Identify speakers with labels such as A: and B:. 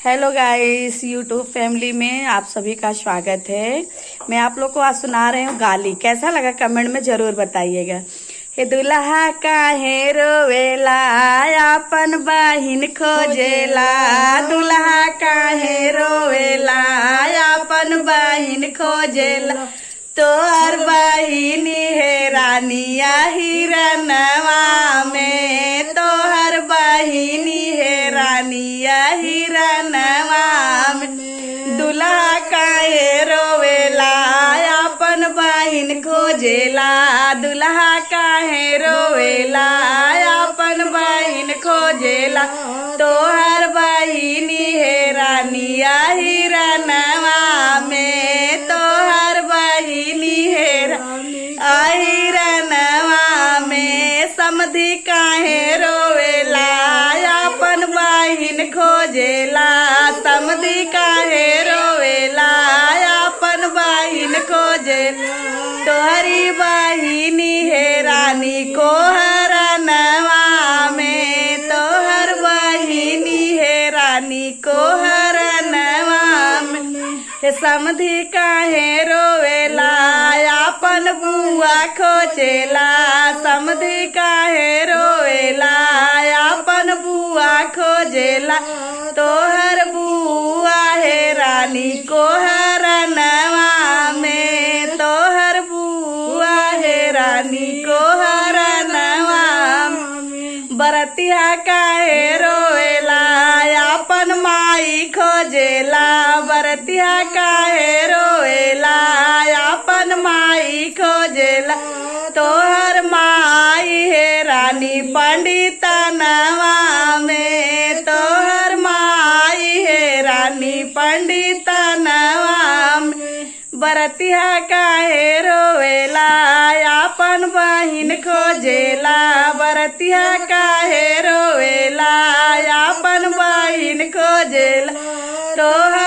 A: Hello guys, YouTube family में आप सभी का स्वागत है। मैं आप लोग को आज सुना रही हूँ गाली। कैसा लगा कमेंट में जरूर बताइएगा। हे दुल्हा काहे रोवेला अपन बहिन खोजेला, दुल्हा काहे रोवेला अपन बहिन खोजेला, तोहर बहिनी है रानिया हिरनवा में, तोहर बहिनी है रानिया हिरनवा में। दुल्हा काहे रोवेला अपन बहिन खोजेला, दुल्हा काहे रोवेला अपन बहिन खोजेला, तोहर बहिनी है रानिया हिरनवा में, तोहर बहिनी है हिरनवा में। समधी काहे रोवेला अपन बहिन खोजेला, समधी काहे रोवेला अपन बहिन खोजेला, तोहरी बहिनी है रानी को हरनवा में, तोहर बहिनी है रानी को हरनवा में। समधी काहे रोवेला अपन बुआ खोजेला, समधी काहे रोवेला अपन बुआ खोजेला, तोहर बुआ है रानी को हरनवा में, तोहर बुआ है रानी को हरनवा में। बरतिया काहे रोवेला अपन माई खोजेला, बरतिया काहे रोवेला अपन माई खोजेला, तोहर माई है रानी पंडितनवा में, तोहर माई है रानी पंडितनवा में। बरतिया काहे रोवेला अपन बहिन खोजेला, बरतिया काहे रोवेला अपन बहिन खोजेला, तोहर